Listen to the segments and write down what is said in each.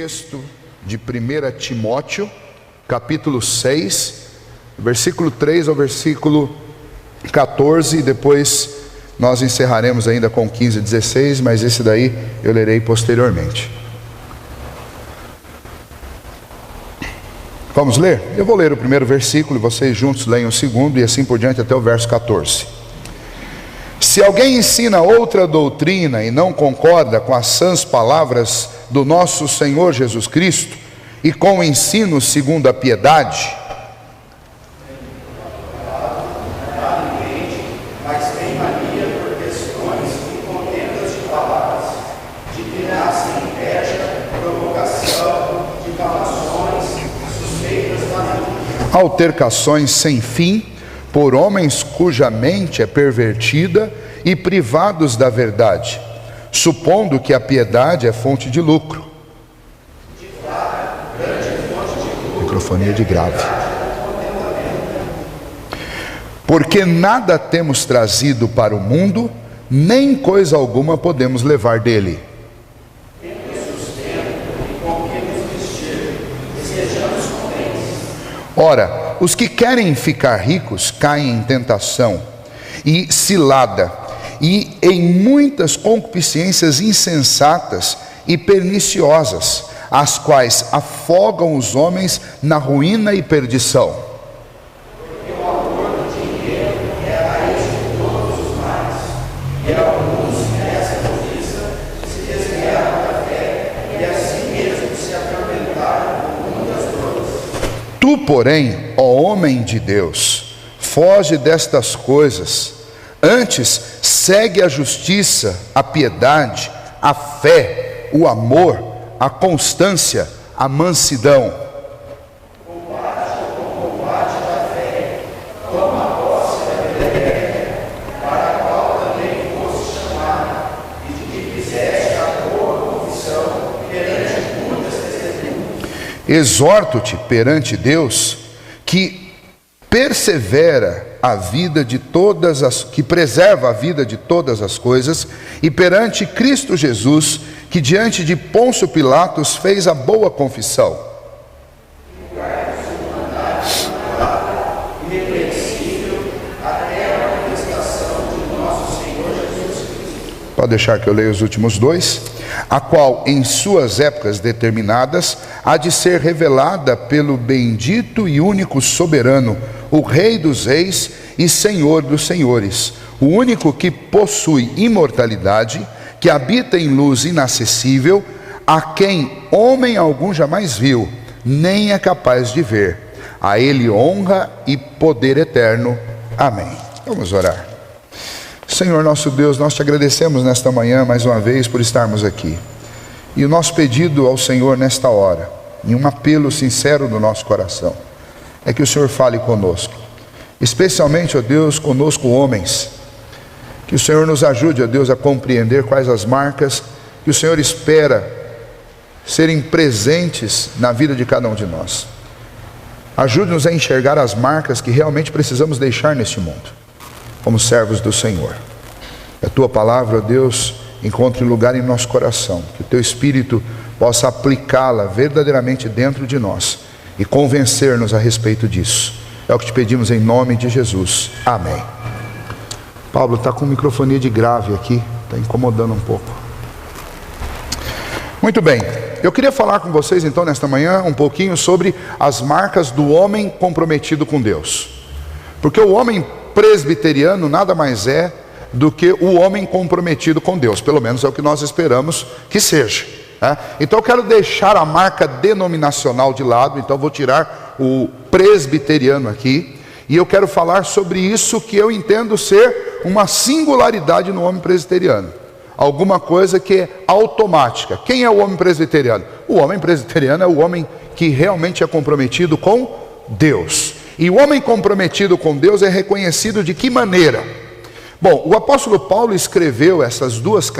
texto de 1 Timóteo, capítulo 6, versículo 3 ao versículo 14, e depois nós encerraremos ainda com 15 e 16, mas esse daí eu lerei posteriormente. Vamos ler? Eu vou ler o primeiro versículo e vocês juntos leem o segundo e assim por diante até o verso 14. Se alguém ensina outra doutrina e não concorda com as sãs palavras do nosso Senhor Jesus Cristo e com o ensino segundo a piedade, mas tem mania por questões e contendas de palavras, de que nascem inveja, provocação, difamações, suspeitas malignas, altercações sem fim, por homens cuja mente é pervertida e privados da verdade, supondo que a piedade é fonte de lucro. Microfonia de grave. Porque nada temos trazido para o mundo, nem coisa alguma podemos levar dele. Ora, os que querem ficar ricos caem em tentação e cilada, e em muitas concupiscências insensatas e perniciosas, as quais afogam os homens na ruína e perdição. porque o amor do dinheiro é a raiz de todos os males, e alguns nessa cobiça se desviaram da fé e assim mesmo se atormentaram com muitas dores. Tu, porém, ó homem de Deus, foge destas coisas, antes segue a justiça, a piedade, a fé, o amor, a constância, a mansidão. Combate com o combate da fé, toma posse da vida eterna, para a qual também foste chamado, e de que fizeste a boa confissão perante muitas testemunhas. Exorto-te perante Deus, que persevera a vida de todas as, que preserva a vida de todas as coisas, e perante Cristo Jesus, que diante de Pôncio Pilatos fez a boa confissão. Pode deixar que eu leia os últimos dois. A qual em suas épocas determinadas há de ser revelada pelo bendito e único soberano, o Rei dos reis e Senhor dos senhores, o único que possui imortalidade, que habita em luz inacessível, a quem homem algum jamais viu, nem é capaz de ver. A ele honra e poder eterno. Amém. Vamos orar. Senhor nosso Deus, nós te agradecemos nesta manhã mais uma vez por estarmos aqui. E o nosso pedido ao Senhor nesta hora, em um apelo sincero do nosso coração, é que o Senhor fale conosco, especialmente, ó Deus, conosco homens. Que o Senhor nos ajude, ó Deus, a compreender quais as marcas que o Senhor espera serem presentes na vida de cada um de nós. Ajude-nos a enxergar as marcas que realmente precisamos deixar neste mundo, como servos do Senhor. Que a Tua palavra, ó Deus, encontre lugar em nosso coração, que o Teu Espírito possa aplicá-la verdadeiramente dentro de nós e convencer-nos a respeito disso. É o que te pedimos em nome de Jesus. Amém. Pablo, está com microfonia de grave aqui, está incomodando um pouco. Muito bem, eu queria falar com vocês então nesta manhã um pouquinho sobre as marcas do homem comprometido com Deus. Porque o homem presbiteriano nada mais é do que o homem comprometido com Deus, pelo menos é o que nós esperamos que seja. Então eu quero deixar a marca denominacional de lado, então vou tirar o presbiteriano aqui, e eu quero falar sobre isso que eu entendo ser uma singularidade no homem presbiteriano, alguma coisa que é automática. Quem é o homem presbiteriano? O homem presbiteriano é o homem que realmente é comprometido com Deus. E o homem comprometido com Deus é reconhecido de que maneira? Bom, o apóstolo Paulo escreveu essas duas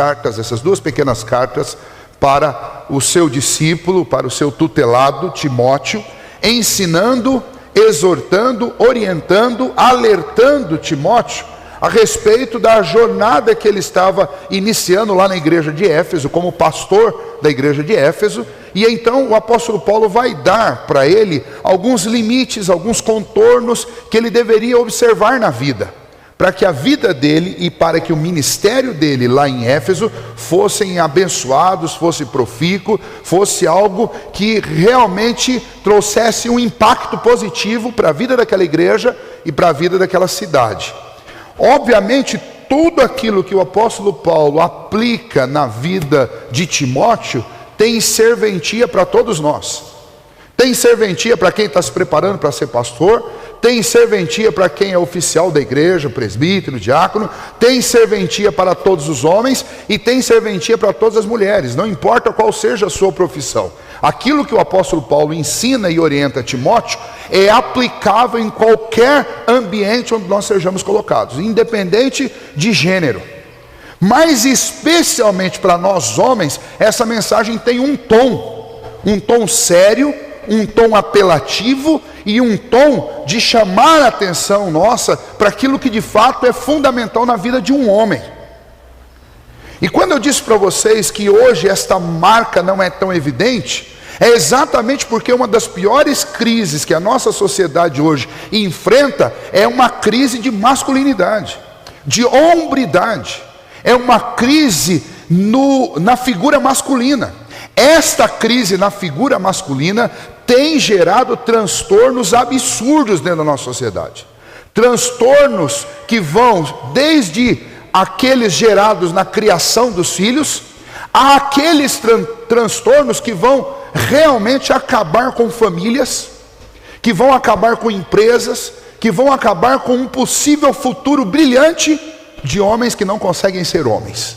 pequenas cartas para o seu discípulo, para o seu tutelado Timóteo, ensinando, exortando, orientando, alertando Timóteo a respeito da jornada que ele estava iniciando lá na igreja de Éfeso, como pastor da igreja de Éfeso. E então o apóstolo Paulo vai dar para ele alguns limites, alguns contornos que ele deveria observar na vida, para que a vida dele e para que o ministério dele lá em Éfeso fossem abençoados, fosse profícuo, fosse algo que realmente trouxesse um impacto positivo para a vida daquela igreja e para a vida daquela cidade. Obviamente, tudo aquilo que o apóstolo Paulo aplica na vida de Timóteo tem serventia para todos nós. Tem serventia para quem está se preparando para ser pastor, tem serventia para quem é oficial da igreja, presbítero, diácono, tem serventia para todos os homens e tem serventia para todas as mulheres, não importa qual seja a sua profissão. Aquilo que o apóstolo Paulo ensina e orienta Timóteo é aplicável em qualquer ambiente onde nós sejamos colocados, independente de gênero. Mas especialmente para nós homens, essa mensagem tem um tom sério, um tom apelativo e um tom de chamar a atenção nossa para aquilo que de fato é fundamental na vida de um homem. E quando eu disse para vocês que hoje esta marca não é tão evidente, é exatamente porque uma das piores crises que a nossa sociedade hoje enfrenta é uma crise de masculinidade, de hombridade. É uma crise na figura masculina. Esta crise na figura masculina tem gerado transtornos absurdos dentro da nossa sociedade. Transtornos que vão desde aqueles gerados na criação dos filhos, a aqueles transtornos que vão realmente acabar com famílias, que vão acabar com empresas, que vão acabar com um possível futuro brilhante de homens que não conseguem ser homens,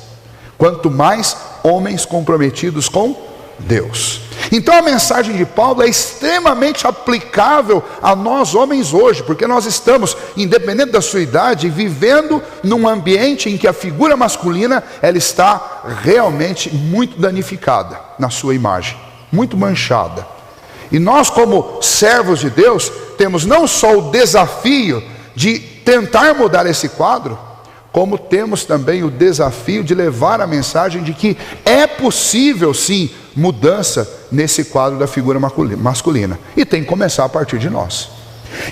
quanto mais homens comprometidos com Deus. Então a mensagem de Paulo é extremamente aplicável a nós homens hoje, porque nós estamos, independente da sua idade, vivendo num ambiente em que a figura masculina ela está realmente muito danificada na sua imagem, muito manchada. E nós, como servos de Deus, temos não só o desafio de tentar mudar esse quadro, como temos também o desafio de levar a mensagem de que é possível sim mudança nesse quadro da figura masculina, e tem que começar a partir de nós.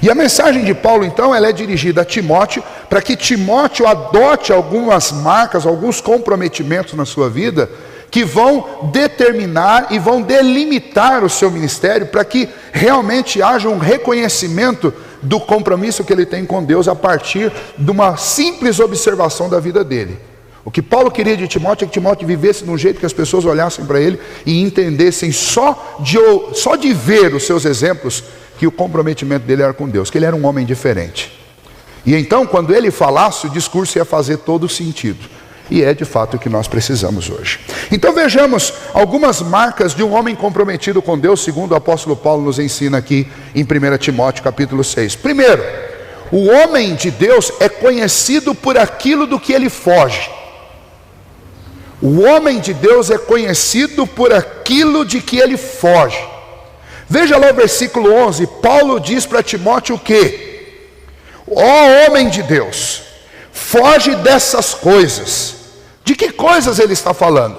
E a mensagem de Paulo então ela é dirigida a Timóteo, para que Timóteo adote algumas marcas, alguns comprometimentos na sua vida, que vão determinar e vão delimitar o seu ministério, para que realmente haja um reconhecimento do compromisso que ele tem com Deus a partir de uma simples observação da vida dele. O que Paulo queria de Timóteo é que Timóteo vivesse de um jeito que as pessoas olhassem para ele e entendessem só de ver os seus exemplos que o comprometimento dele era com Deus, que ele era um homem diferente. E então quando ele falasse, o discurso ia fazer todo sentido. E é de fato o que nós precisamos hoje. Então vejamos algumas marcas de um homem comprometido com Deus, segundo o apóstolo Paulo nos ensina aqui em 1 Timóteo capítulo 6. Primeiro, o homem de Deus é conhecido por aquilo do que ele foge. O homem de Deus é conhecido por aquilo de que ele foge. Veja lá o versículo 11, Paulo diz para Timóteo o quê? Ó homem de Deus, foge dessas coisas. De que coisas ele está falando?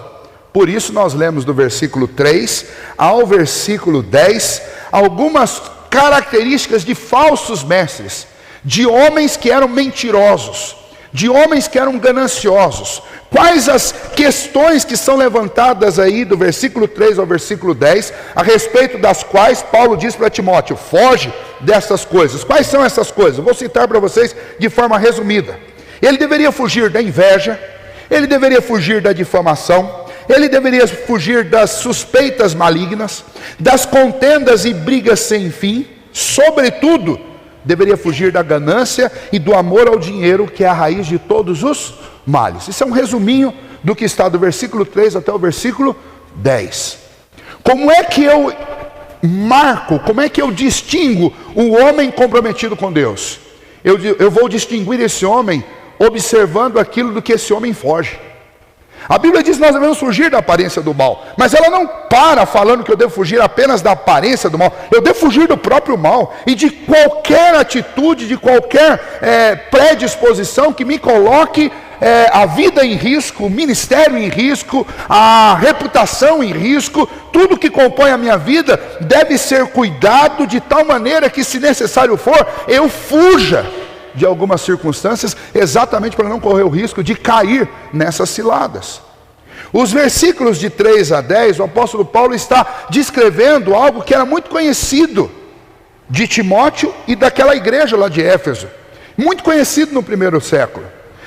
Por isso nós lemos do versículo 3 ao versículo 10 algumas características de falsos mestres, de homens que eram mentirosos, de homens que eram gananciosos. Quais as questões que são levantadas aí do versículo 3 ao versículo 10, a respeito das quais Paulo diz para Timóteo, foge dessas coisas. Quais são essas coisas? Eu vou citar para vocês de forma resumida. Ele deveria fugir da inveja, ele deveria fugir da difamação, ele deveria fugir das suspeitas malignas, das contendas e brigas sem fim, sobretudo, deveria fugir da ganância e do amor ao dinheiro, que é a raiz de todos os males. Isso é um resuminho do que está do versículo 3 até o versículo 10. Como é que eu marco, como é que eu distingo o homem comprometido com Deus? Eu vou distinguir esse homem observando aquilo do que esse homem foge. A Bíblia diz que nós devemos fugir da aparência do mal, mas ela não para falando que eu devo fugir apenas da aparência do mal. Eu devo fugir do próprio mal e de qualquer atitude, de qualquer predisposição que me coloque a vida em risco, o ministério em risco, a reputação em risco. Tudo que compõe a minha vida deve ser cuidado de tal maneira que, se necessário for, eu fuja de algumas circunstâncias, exatamente para não correr o risco de cair nessas ciladas. Os versículos de 3 a 10, o apóstolo Paulo está descrevendo algo que era muito conhecido de Timóteo e daquela igreja lá de Éfeso, muito conhecido no primeiro século.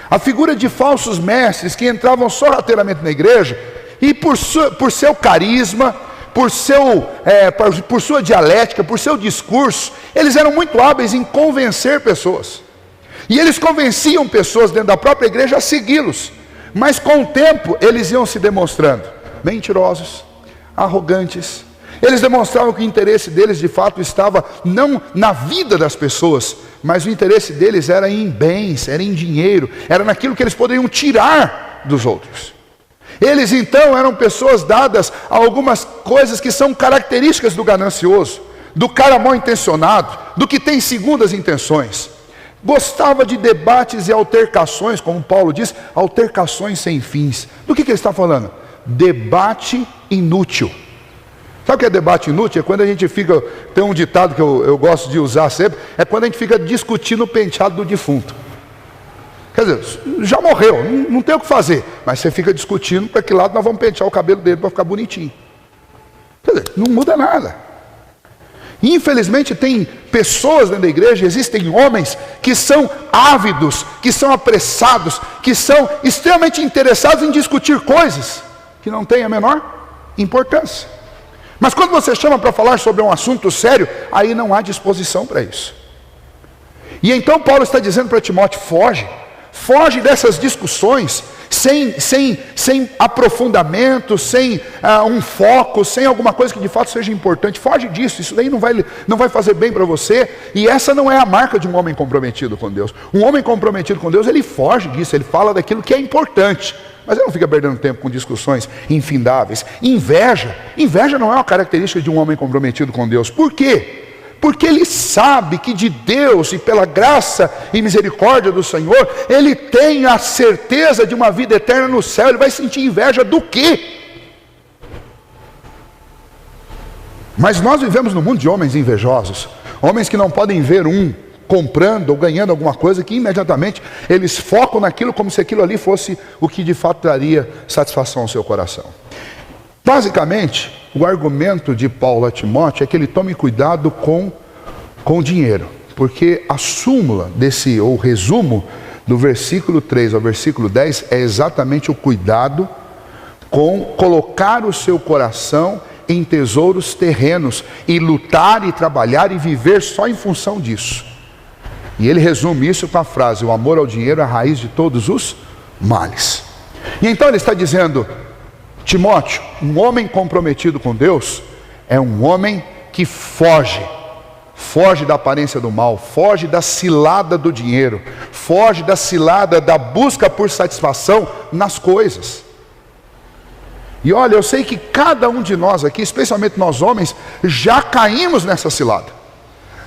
A figura de falsos mestres que entravam sorrateiramente na igreja e por seu carisma, por sua dialética, por seu discurso, eles eram muito hábeis em convencer pessoas. E eles convenciam pessoas dentro da própria igreja a segui-los. Mas com o tempo eles iam se demonstrando mentirosos, arrogantes. Eles demonstravam que o interesse deles de fato estava não na vida das pessoas, mas o interesse deles era em bens, era em dinheiro, era naquilo que eles poderiam tirar dos outros. Eles então eram pessoas dadas a algumas coisas que são características do ganancioso, do cara mal intencionado, do que tem segundas intenções. Gostava de debates e altercações, como Paulo diz, altercações sem fins. Do que ele está falando? Debate inútil. Sabe o que é debate inútil? É quando a gente fica, tem um ditado que eu gosto de usar sempre, é quando a gente fica discutindo o penteado do defunto. Quer dizer, já morreu, não tem o que fazer, mas você fica discutindo para que lado nós vamos pentear o cabelo dele para ficar bonitinho. Quer dizer, não muda nada. Infelizmente tem pessoas dentro da igreja, existem homens que são ávidos, que são apressados, que são extremamente interessados em discutir coisas que não têm a menor importância. Mas quando você chama para falar sobre um assunto sério, aí não há disposição para isso. E então Paulo está dizendo para Timóteo: foge dessas discussões, sem aprofundamento, sem um foco, sem alguma coisa que de fato seja importante. Foge disso, isso daí não vai fazer bem para você. E essa não é a marca de um homem comprometido com Deus. Um homem comprometido com Deus, ele foge disso, ele fala daquilo que é importante, mas ele não fica perdendo tempo com discussões infindáveis. Inveja não é uma característica de um homem comprometido com Deus. Por quê? Porque ele sabe que de Deus e pela graça e misericórdia do Senhor, ele tem a certeza de uma vida eterna no céu. Ele vai sentir inveja do quê? Mas nós vivemos num mundo de homens invejosos, homens que não podem ver um comprando ou ganhando alguma coisa, que imediatamente eles focam naquilo como se aquilo ali fosse o que de fato traria satisfação ao seu coração. Basicamente, o argumento de Paulo a Timóteo é que ele tome cuidado com o dinheiro, porque a súmula ou resumo do versículo 3 ao versículo 10 é exatamente o cuidado com colocar o seu coração em tesouros terrenos e lutar e trabalhar e viver só em função disso. E ele resume isso com a frase: o amor ao dinheiro é a raiz de todos os males. E então ele está dizendo: Timóteo, um homem comprometido com Deus é um homem que foge da aparência do mal, foge da cilada do dinheiro, foge da cilada da busca por satisfação nas coisas. E olha, eu sei que cada um de nós aqui, especialmente nós homens, já caímos nessa cilada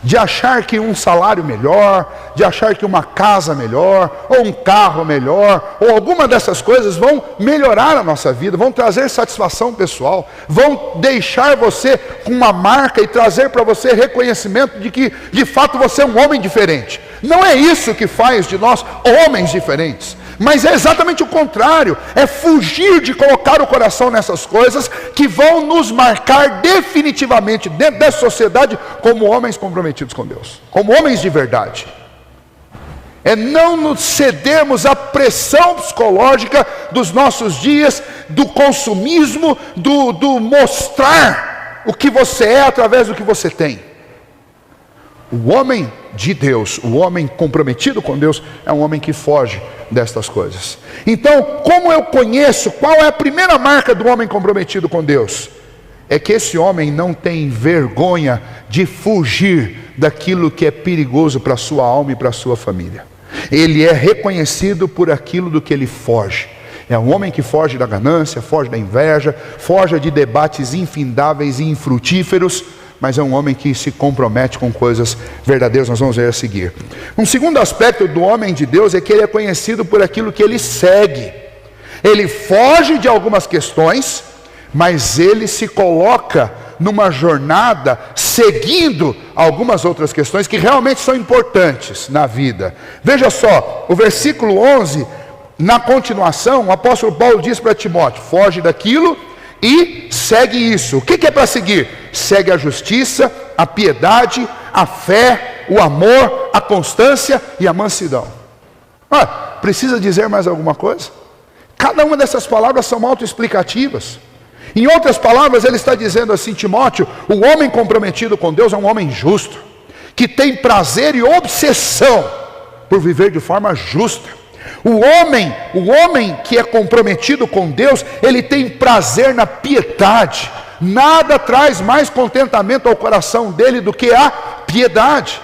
de achar que um salário melhor, de achar que uma casa melhor, ou um carro melhor, ou alguma dessas coisas vão melhorar a nossa vida, vão trazer satisfação pessoal, vão deixar você com uma marca e trazer para você reconhecimento de que de fato você é um homem diferente. Não é isso que faz de nós homens diferentes, mas é exatamente o contrário, é fugir de colocar o coração nessas coisas que vão nos marcar definitivamente dentro dessa sociedade como homens comprometidos com Deus, como homens de verdade. É não nos cedermos à pressão psicológica dos nossos dias, do consumismo, do mostrar o que você é através do que você tem. O homem de Deus, o homem comprometido com Deus, é um homem que foge destas coisas. Então, como eu conheço qual é a primeira marca do homem comprometido com Deus? É que esse homem não tem vergonha de fugir daquilo que é perigoso para a sua alma e para a sua família. Ele é reconhecido por aquilo do que ele foge. É um homem que foge da ganância, foge da inveja, foge de debates infindáveis e infrutíferos, mas é um homem que se compromete com coisas verdadeiras. Nós vamos ver a seguir. Um segundo aspecto do homem de Deus é que ele é conhecido por aquilo que ele segue. Ele foge de algumas questões, mas ele se coloca numa jornada seguindo algumas outras questões que realmente são importantes na vida. Veja só, o versículo 11, na continuação, o apóstolo Paulo diz para Timóteo: foge daquilo e segue isso. O que é para seguir? Segue a justiça, a piedade, a fé, o amor, a constância e a mansidão. Precisa dizer mais alguma coisa? Cada uma dessas palavras são autoexplicativas. Em outras palavras, ele está dizendo assim: Timóteo, o homem comprometido com Deus é um homem justo, que tem prazer e obsessão por viver de forma justa. O homem que é comprometido com Deus, ele tem prazer na piedade. Nada traz mais contentamento ao coração dele do que a piedade.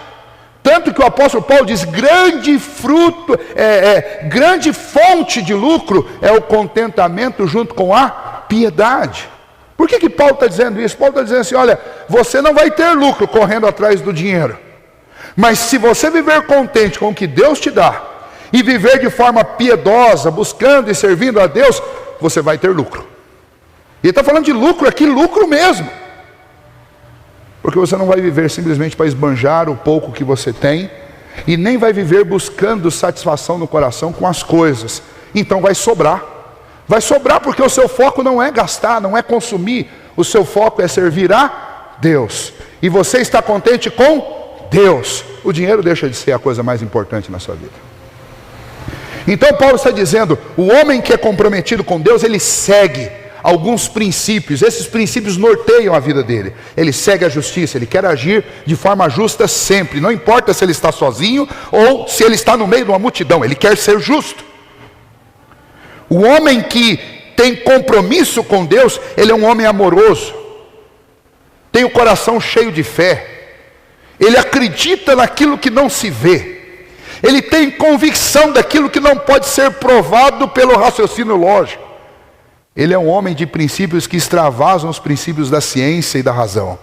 Tanto que o apóstolo Paulo diz: grande fruto, grande fonte de lucro é o contentamento junto com a piedade. Por que Paulo está dizendo isso? Paulo está dizendo assim: olha, você não vai ter lucro correndo atrás do dinheiro, mas se você viver contente com o que Deus te dá, e viver de forma piedosa, buscando e servindo a Deus, você vai ter lucro. E ele está falando de lucro aqui, lucro mesmo. Porque você não vai viver simplesmente para esbanjar o pouco que você tem, e nem vai viver buscando satisfação no coração com as coisas. Então vai sobrar. Vai sobrar porque o seu foco não é gastar, não é consumir. O seu foco é servir a Deus. E você está contente com Deus. O dinheiro deixa de ser a coisa mais importante na sua vida. Então Paulo está dizendo: o homem que é comprometido com Deus, ele segue alguns princípios. Esses princípios norteiam a vida dele. Ele segue a justiça, ele quer agir de forma justa sempre. Não importa se ele está sozinho ou se ele está no meio de uma multidão, ele quer ser justo. O homem que tem compromisso com Deus, ele é um homem amoroso, tem o coração cheio de fé, ele acredita naquilo que não se vê, ele tem convicção daquilo que não pode ser provado pelo raciocínio lógico. Ele é um homem de princípios que extravasam os princípios da ciência e da razão.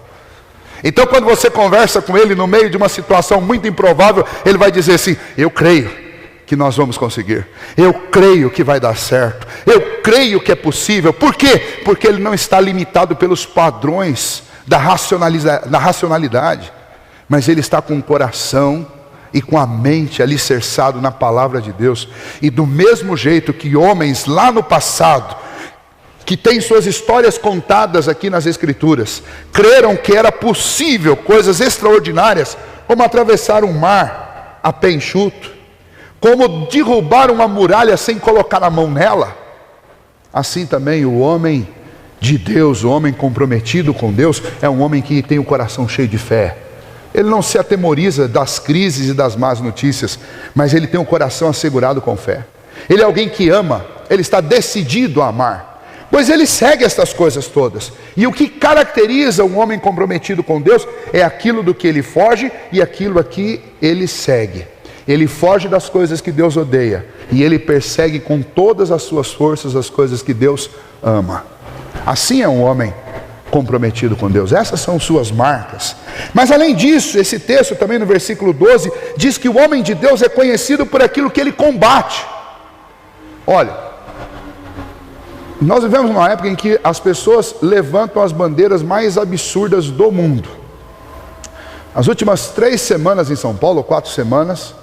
Então quando você conversa com ele no meio de uma situação muito improvável, ele vai dizer assim: eu creio que nós vamos conseguir, eu creio que vai dar certo, eu creio que é possível. Por quê? Porque ele não está limitado pelos padrões da racionalidade, mas ele está com o coração e com a mente alicerçado na palavra de Deus. E do mesmo jeito que homens lá no passado, que têm suas histórias contadas aqui nas Escrituras, creram que era possível coisas extraordinárias, como atravessar um mar a pé enxuto, como derrubar uma muralha sem colocar a mão nela, assim também o homem de Deus, o homem comprometido com Deus, é um homem que tem o coração cheio de fé. Ele não se atemoriza das crises e das más notícias, mas ele tem o coração assegurado com fé. Ele é alguém que ama, ele está decidido a amar, pois ele segue estas coisas todas. E o que caracteriza um homem comprometido com Deus é aquilo do que ele foge e aquilo a que ele segue. Ele foge das coisas que Deus odeia, e ele persegue com todas as suas forças as coisas que Deus ama. Assim é um homem comprometido com Deus. Essas são suas marcas. Mas além disso, esse texto também no versículo 12 diz que o homem de Deus é conhecido por aquilo que ele combate. Olha, nós vivemos numa época em que as pessoas levantam as bandeiras mais absurdas do mundo. As últimas 3 semanas em São Paulo, 4 semanas,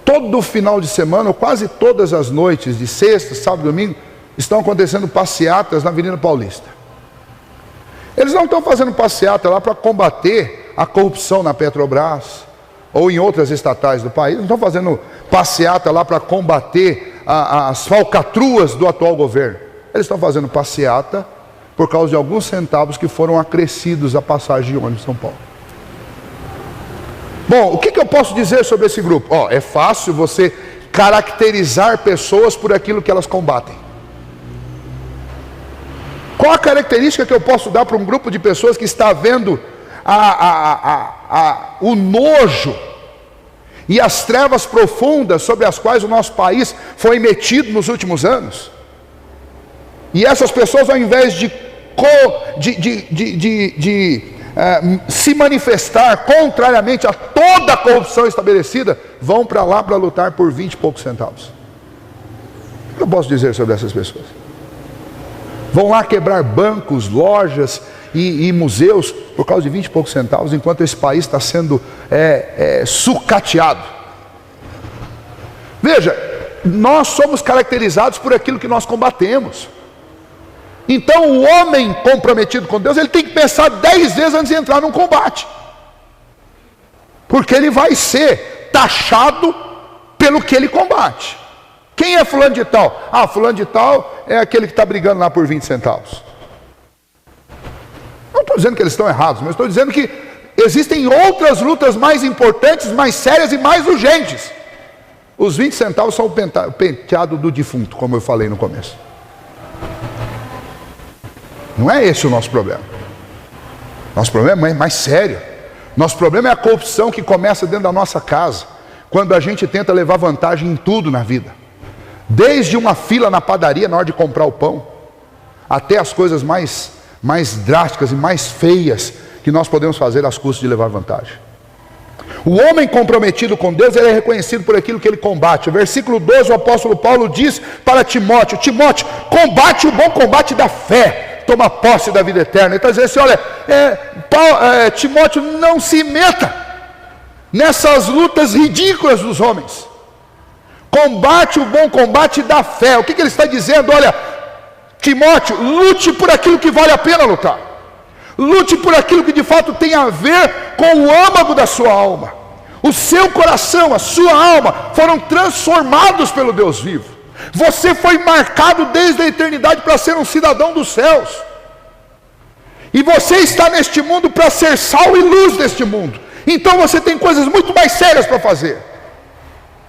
todo final de semana, ou quase todas as noites, de sexta, sábado e domingo, estão acontecendo passeatas na Avenida Paulista. Eles não estão fazendo passeata lá para combater a corrupção na Petrobras ou em outras estatais do país. Não estão fazendo passeata lá para combater as falcatruas do atual governo. Eles estão fazendo passeata por causa de alguns centavos que foram acrescidos à passagem de ônibus em São Paulo. Bom, o que eu posso dizer sobre esse grupo? É fácil você caracterizar pessoas por aquilo que elas combatem. Qual a característica que eu posso dar para um grupo de pessoas que está vendo o nojo e as trevas profundas sobre as quais o nosso país foi metido nos últimos anos. E essas pessoas, ao invés de se manifestar contrariamente a toda a corrupção estabelecida, vão para lá para lutar por 20 e poucos centavos. O que eu posso dizer sobre essas pessoas? Vão lá quebrar bancos, lojas e museus por causa de 20 e poucos centavos, enquanto esse país está sendo sucateado. Veja, nós somos caracterizados por aquilo que nós combatemos. Então o homem comprometido com Deus, ele tem que pensar 10 vezes antes de entrar num combate, porque ele vai ser taxado pelo que ele combate. Quem é fulano de tal? Ah, fulano de tal é aquele que está brigando lá por 20 centavos. Não estou dizendo que eles estão errados, mas estou dizendo que existem outras lutas mais importantes, mais sérias e mais urgentes. Os 20 centavos são o penteado do defunto, como eu falei no começo. Não é esse o nosso problema. Nosso problema é mais sério. Nosso problema é a corrupção que começa dentro da nossa casa, quando a gente tenta levar vantagem em tudo na vida. Desde uma fila na padaria na hora de comprar o pão, até as coisas mais drásticas e mais feias que nós podemos fazer às custas de levar vantagem. O homem comprometido com Deus, ele é reconhecido por aquilo que ele combate. O versículo 12, o apóstolo Paulo diz para Timóteo: Timóteo, combate o bom combate da fé, toma posse da vida eterna. Ele está dizendo assim: olha, Timóteo, não se meta nessas lutas ridículas dos homens. Combate o bom combate da fé. O que ele está dizendo? Olha, Timóteo, lute por aquilo que vale a pena lutar. Lute por aquilo que de fato tem a ver com o âmago da sua alma. O seu coração, a sua alma foram transformados pelo Deus vivo. Você foi marcado desde a eternidade para ser um cidadão dos céus. E você está neste mundo para ser sal e luz deste mundo. Então você tem coisas muito mais sérias para fazer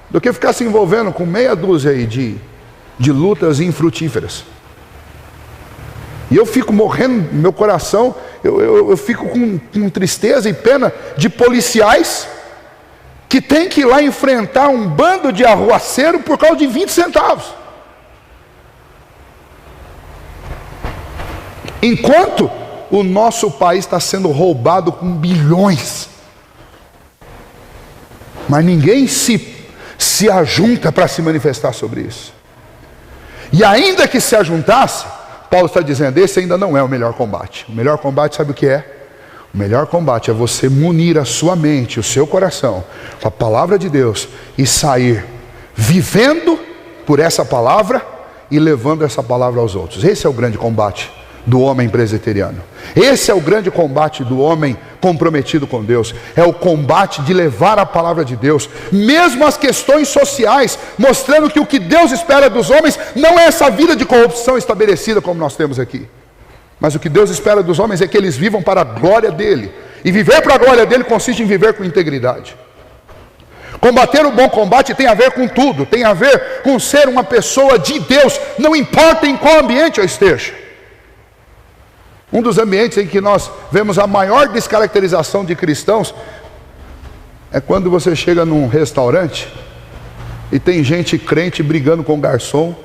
do que ficar se envolvendo com meia dúzia aí de lutas infrutíferas. E eu fico morrendo, meu coração, eu fico com tristeza e pena de policiais que tem que ir lá enfrentar um bando de arruaceiro por causa de 20 centavos. Enquanto o nosso país está sendo roubado com bilhões, mas ninguém se ajunta para se manifestar sobre isso. E ainda que se ajuntasse, Paulo está dizendo, esse ainda não é o melhor combate. O melhor combate, sabe o que é? O melhor combate é você munir a sua mente, o seu coração, com a palavra de Deus e sair vivendo por essa palavra e levando essa palavra aos outros. Esse é o grande combate do homem presbiteriano. Esse é o grande combate do homem comprometido com Deus. É o combate de levar a palavra de Deus, mesmo as questões sociais, mostrando que o que Deus espera dos homens não é essa vida de corrupção estabelecida como nós temos aqui, mas o que Deus espera dos homens é que eles vivam para a glória dele. E viver para a glória dele consiste em viver com integridade. Combater o bom combate tem a ver com tudo. Tem a ver com ser uma pessoa de Deus, não importa em qual ambiente eu esteja. Um dos ambientes em que nós vemos a maior descaracterização de cristãos é quando você chega num restaurante e tem gente crente brigando com o garçom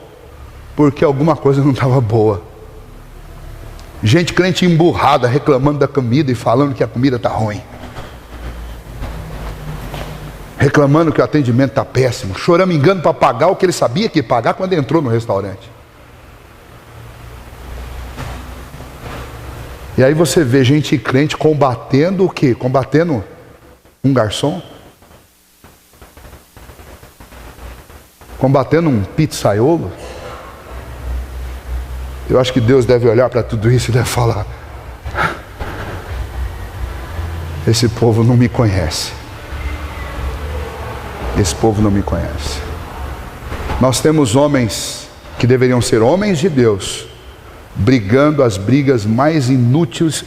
porque alguma coisa não estava boa. Gente crente emburrada, reclamando da comida e falando que a comida está ruim. Reclamando que o atendimento está péssimo, choramingando para pagar o que ele sabia que ia pagar quando entrou no restaurante. E aí você vê gente crente combatendo o quê? Combatendo um garçom? Combatendo um pizzaiolo? Eu acho que Deus deve olhar para tudo isso e deve falar: esse povo não me conhece. Esse povo não me conhece. Nós temos homens que deveriam ser homens de Deus, brigando as brigas mais inúteis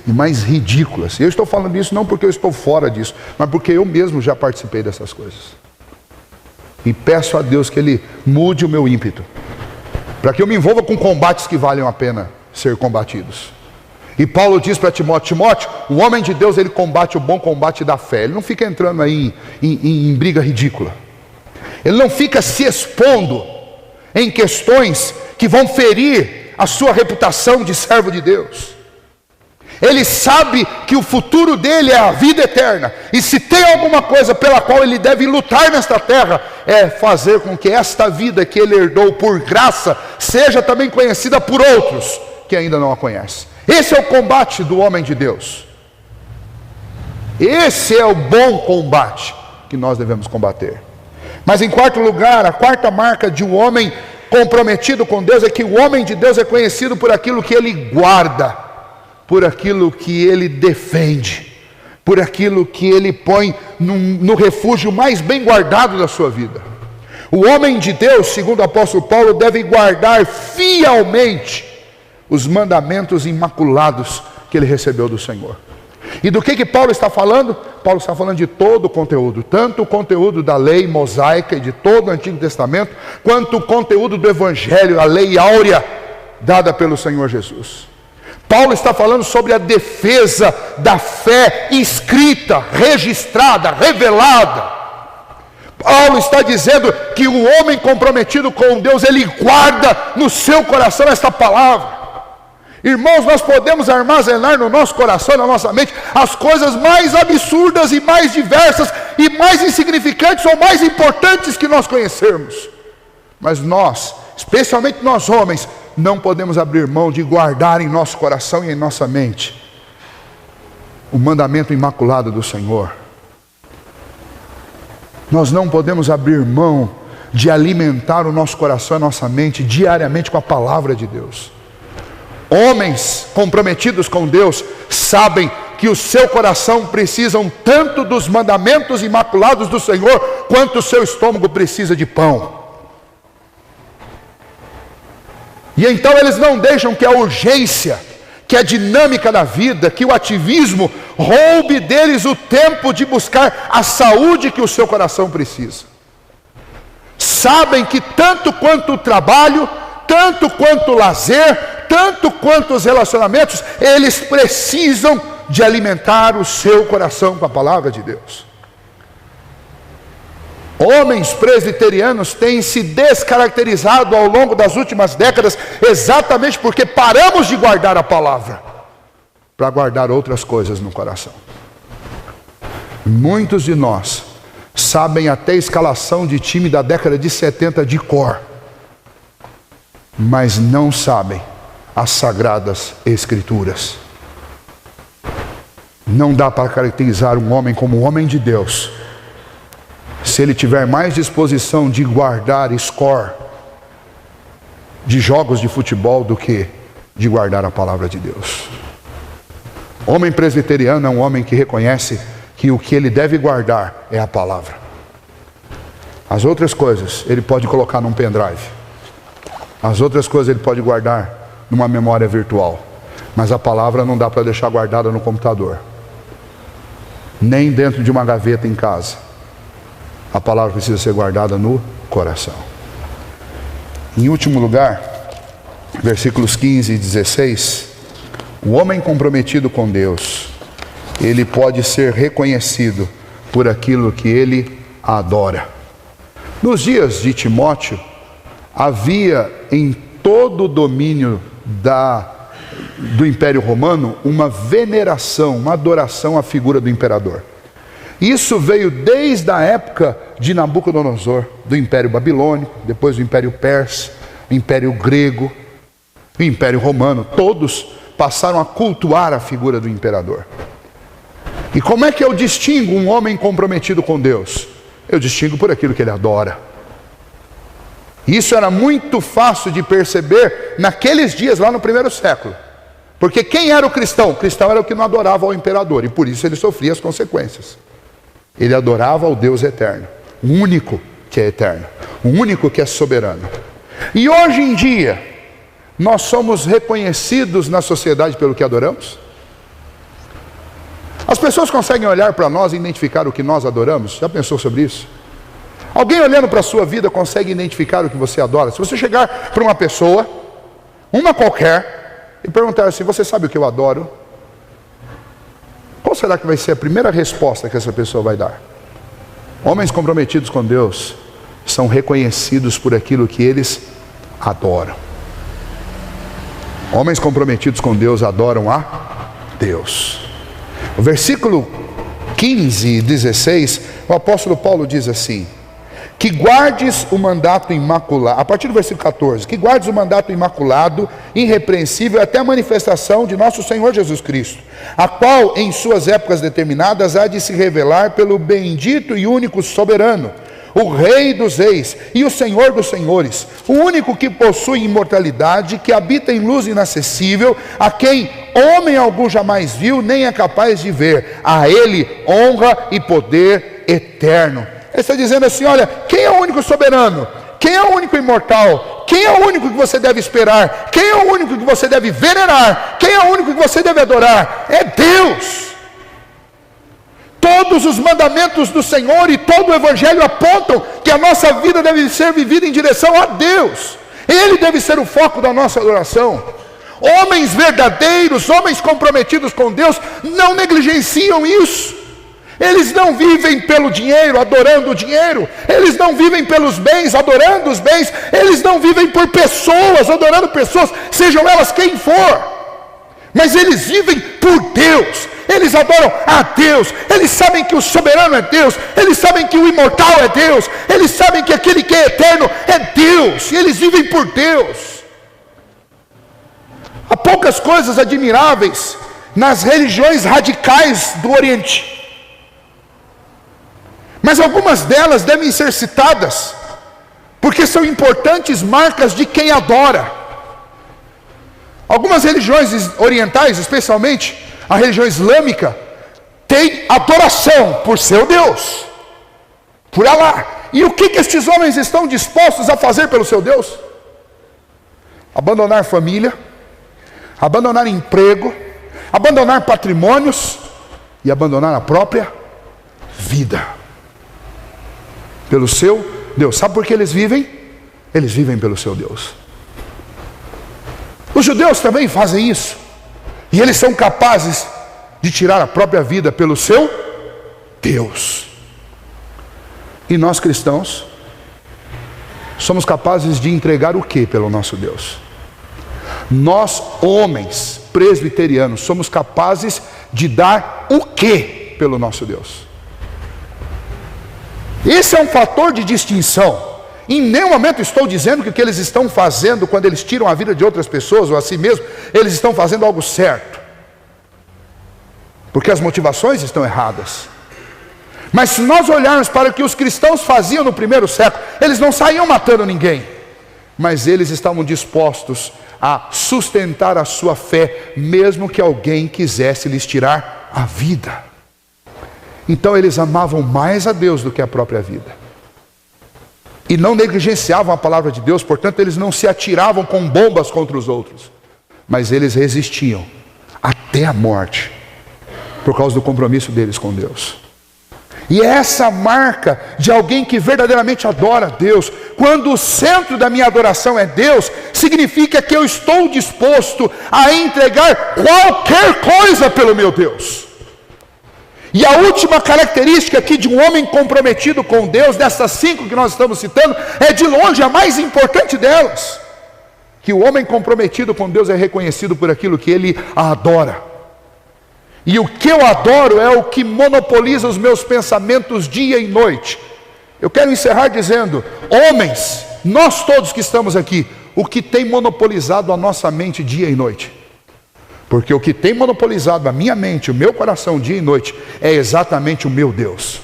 e mais ridículas. E eu estou falando isso não porque eu estou fora disso, mas porque eu mesmo já participei dessas coisas. E peço a Deus que Ele mude o meu ímpeto, para que eu me envolva com combates que valham a pena ser combatidos. E Paulo diz para Timóteo: Timóteo, o homem de Deus, ele combate o bom combate da fé. Ele não fica entrando aí em briga ridícula. Ele não fica se expondo em questões que vão ferir a sua reputação de servo de Deus. Ele sabe que o futuro dele é a vida eterna. E se tem alguma coisa pela qual ele deve lutar nesta terra, é fazer com que esta vida que ele herdou por graça seja também conhecida por outros que ainda não a conhecem. Esse é o combate do homem de Deus. Esse é o bom combate que nós devemos combater. Mas em quarto lugar, a quarta marca de um homem comprometido com Deus é que o homem de Deus é conhecido por aquilo que ele guarda, por aquilo que ele defende, por aquilo que ele põe no refúgio mais bem guardado da sua vida. O homem de Deus, segundo o apóstolo Paulo, deve guardar fielmente os mandamentos imaculados que ele recebeu do Senhor. E do que Paulo está falando? Paulo está falando de todo o conteúdo, tanto o conteúdo da lei mosaica e de todo o Antigo Testamento, quanto o conteúdo do Evangelho, a lei áurea dada pelo Senhor Jesus. Paulo está falando sobre a defesa da fé escrita, registrada, revelada. Paulo está dizendo que o homem comprometido com Deus, ele guarda no seu coração esta palavra. Irmãos, nós podemos armazenar no nosso coração, na nossa mente, as coisas mais absurdas e mais diversas e mais insignificantes ou mais importantes que nós conhecermos. Mas nós, especialmente nós homens, não podemos abrir mão de guardar em nosso coração e em nossa mente o mandamento imaculado do Senhor. Nós não podemos abrir mão de alimentar o nosso coração e a nossa mente diariamente com a palavra de Deus. Homens comprometidos com Deus sabem que o seu coração precisa tanto dos mandamentos imaculados do Senhor, quanto o seu estômago precisa de pão. E então eles não deixam que a urgência, que a dinâmica da vida, que o ativismo roube deles o tempo de buscar a saúde que o seu coração precisa. Sabem que tanto quanto o trabalho, tanto quanto o lazer, tanto quanto os relacionamentos, eles precisam de alimentar o seu coração com a palavra de Deus. Homens presbiterianos têm se descaracterizado ao longo das últimas décadas exatamente porque paramos de guardar a palavra para guardar outras coisas no coração. Muitos de nós sabem até a escalação de time da década de 70 de cor, mas não sabem as sagradas escrituras. Não dá para caracterizar um homem como um homem de Deus se ele tiver mais disposição de guardar score de jogos de futebol do que de guardar a palavra de Deus. Homem presbiteriano é um homem que reconhece que o que ele deve guardar é a palavra. As outras coisas ele pode colocar num pendrive. As outras coisas ele pode guardar numa memória virtual. Mas a palavra não dá para deixar guardada no computador, nem dentro de uma gaveta em casa. A palavra precisa ser guardada no coração. Em último lugar, versículos 15 e 16, o homem comprometido com Deus, ele pode ser reconhecido por aquilo que ele adora. Nos dias de Timóteo, havia em todo o domínio do Império Romano uma veneração, uma adoração à figura do imperador. Isso veio desde a época de Nabucodonosor, do Império Babilônico, depois do Império Persa, o Império Grego, o Império Romano. Todos passaram a cultuar a figura do imperador. E como é que eu distingo um homem comprometido com Deus? Eu distingo por aquilo que ele adora. Isso era muito fácil de perceber naqueles dias, lá no primeiro século. Porque quem era o cristão? O cristão era o que não adorava ao imperador, e por isso ele sofria as consequências. Ele adorava ao Deus eterno, o único que é eterno, o único que é soberano. E hoje em dia, nós somos reconhecidos na sociedade pelo que adoramos? As pessoas conseguem olhar para nós e identificar o que nós adoramos? Já pensou sobre isso? Alguém olhando para a sua vida consegue identificar o que você adora? Se você chegar para uma pessoa, uma qualquer, e perguntar assim: você sabe o que eu adoro? Qual será que vai ser a primeira resposta que essa pessoa vai dar? Homens comprometidos com Deus são reconhecidos por aquilo que eles adoram. Homens comprometidos com Deus adoram a Deus. O versículo 15 e 16, o apóstolo Paulo diz assim: que guardes o mandato imaculado, a partir do versículo 14, que guardes o mandato imaculado, irrepreensível, até a manifestação de nosso Senhor Jesus Cristo, a qual em suas épocas determinadas há de se revelar pelo bendito e único soberano, o Rei dos reis e o Senhor dos senhores, o único que possui imortalidade, que habita em luz inacessível, a quem homem algum jamais viu, nem é capaz de ver. A ele honra e poder eterno. Ele está dizendo assim: olha, quem é o único soberano? Quem é o único imortal? Quem é o único que você deve esperar? Quem é o único que você deve venerar? Quem é o único que você deve adorar? É Deus. Todos os mandamentos do Senhor e todo o Evangelho apontam que a nossa vida deve ser vivida em direção a Deus. Ele deve ser o foco da nossa adoração. Homens verdadeiros, homens comprometidos com Deus, não negligenciam isso. Eles não vivem pelo dinheiro, adorando o dinheiro. Eles não vivem pelos bens, adorando os bens. Eles não vivem por pessoas, adorando pessoas, sejam elas quem for. Mas eles vivem por Deus. Eles adoram a Deus. Eles sabem que o soberano é Deus. Eles sabem que o imortal é Deus. Eles sabem que aquele que é eterno é Deus. E eles vivem por Deus. Há poucas coisas admiráveis nas religiões radicais do Oriente, mas algumas delas devem ser citadas, porque são importantes marcas de quem adora. Algumas religiões orientais, especialmente a religião islâmica, tem adoração por seu Deus, por Alá. E o que estes homens estão dispostos a fazer pelo seu Deus? Abandonar família, abandonar emprego, abandonar patrimônios e abandonar a própria vida pelo seu Deus. Sabe por que eles vivem? Eles vivem pelo seu Deus. Os judeus também fazem isso, e eles são capazes de tirar a própria vida pelo seu Deus. E nós cristãos somos capazes de entregar o que pelo nosso Deus? Nós, homens presbiterianos, somos capazes de dar o que pelo nosso Deus? Esse é um fator de distinção. Em nenhum momento estou dizendo que o que eles estão fazendo quando eles tiram a vida de outras pessoas ou a si mesmos, eles estão fazendo algo certo, porque as motivações estão erradas. Mas se nós olharmos para o que os cristãos faziam no primeiro século, eles não saíam matando ninguém, mas eles estavam dispostos a sustentar a sua fé, mesmo que alguém quisesse lhes tirar a vida. Então eles amavam mais a Deus do que a própria vida, e não negligenciavam a palavra de Deus. Portanto, eles não se atiravam com bombas contra os outros, mas eles resistiam até a morte, por causa do compromisso deles com Deus. E é essa marca de alguém que verdadeiramente adora a Deus. Quando o centro da minha adoração é Deus, significa que eu estou disposto a entregar qualquer coisa pelo meu Deus. E a última característica aqui de um homem comprometido com Deus, dessas 5 que nós estamos citando, é de longe a mais importante delas: que o homem comprometido com Deus é reconhecido por aquilo que ele adora. E o que eu adoro é o que monopoliza os meus pensamentos dia e noite. Eu quero encerrar dizendo: homens, nós todos que estamos aqui, o que tem monopolizado a nossa mente dia e noite? Porque o que tem monopolizado a minha mente, o meu coração dia e noite, é exatamente o meu Deus.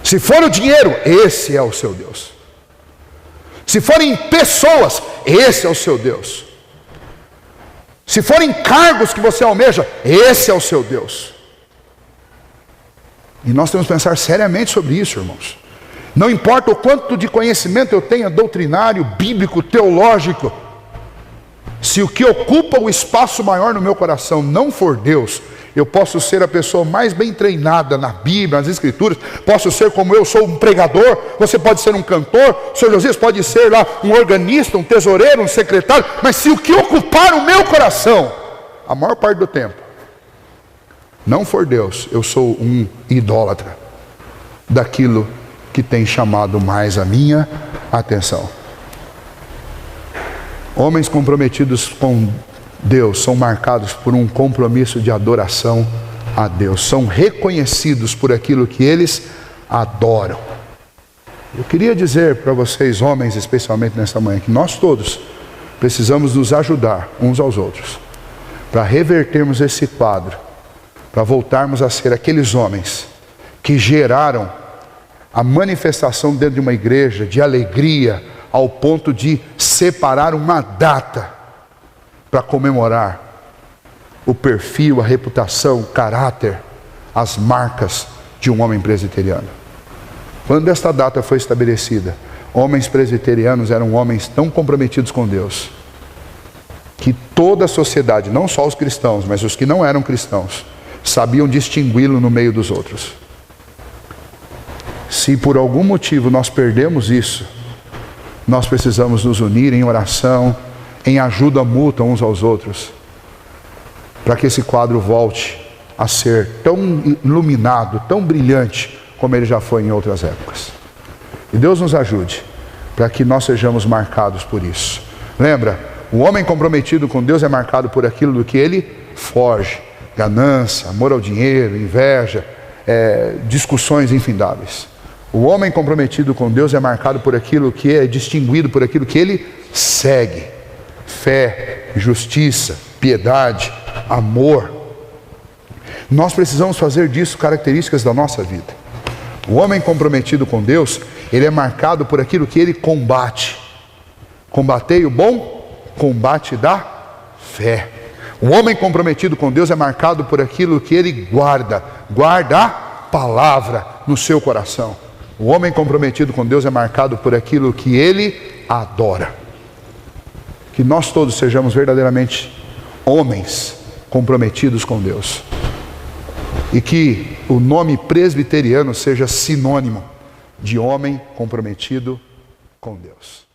Se for o dinheiro, esse é o seu Deus. Se forem pessoas, esse é o seu Deus. Se forem cargos que você almeja, esse é o seu Deus. E nós temos que pensar seriamente sobre isso, irmãos. Não importa o quanto de conhecimento eu tenha doutrinário, bíblico, teológico, se o que ocupa o espaço maior no meu coração não for Deus, eu posso ser a pessoa mais bem treinada na Bíblia, nas Escrituras, posso ser como eu sou um pregador, você pode ser um cantor, o senhor Josias pode ser lá um organista, um tesoureiro, um secretário, mas se o que ocupar o meu coração, a maior parte do tempo, não for Deus, eu sou um idólatra daquilo que tem chamado mais a minha atenção. Homens comprometidos com Deus são marcados por um compromisso de adoração a Deus, são reconhecidos por aquilo que eles adoram. Eu queria dizer para vocês, homens, especialmente nesta manhã, que nós todos precisamos nos ajudar uns aos outros para revertermos esse quadro, para voltarmos a ser aqueles homens que geraram a manifestação dentro de uma igreja de alegria, ao ponto de separar uma data para comemorar o perfil, a reputação, o caráter, as marcas de um homem presbiteriano. Quando esta data foi estabelecida, homens presbiterianos eram homens tão comprometidos com Deus, que toda a sociedade, não só os cristãos, mas os que não eram cristãos, sabiam distingui-lo no meio dos outros. Se por algum motivo nós perdemos isso, nós precisamos nos unir em oração, em ajuda mútua uns aos outros, para que esse quadro volte a ser tão iluminado, tão brilhante, como ele já foi em outras épocas. E Deus nos ajude, para que nós sejamos marcados por isso. Lembra, o homem comprometido com Deus é marcado por aquilo do que ele foge: ganância, amor ao dinheiro, inveja, discussões infindáveis. O homem comprometido com Deus é marcado por aquilo que é distinguido por aquilo que ele segue: fé, justiça, piedade, amor. Nós precisamos fazer disso características da nossa vida. O homem comprometido com Deus, ele é marcado por aquilo que ele combate. Combatei o bom combate da fé. O homem comprometido com Deus é marcado por aquilo que ele guarda a palavra no seu coração. O homem comprometido com Deus é marcado por aquilo que ele adora. Que nós todos sejamos verdadeiramente homens comprometidos com Deus. E que o nome presbiteriano seja sinônimo de homem comprometido com Deus.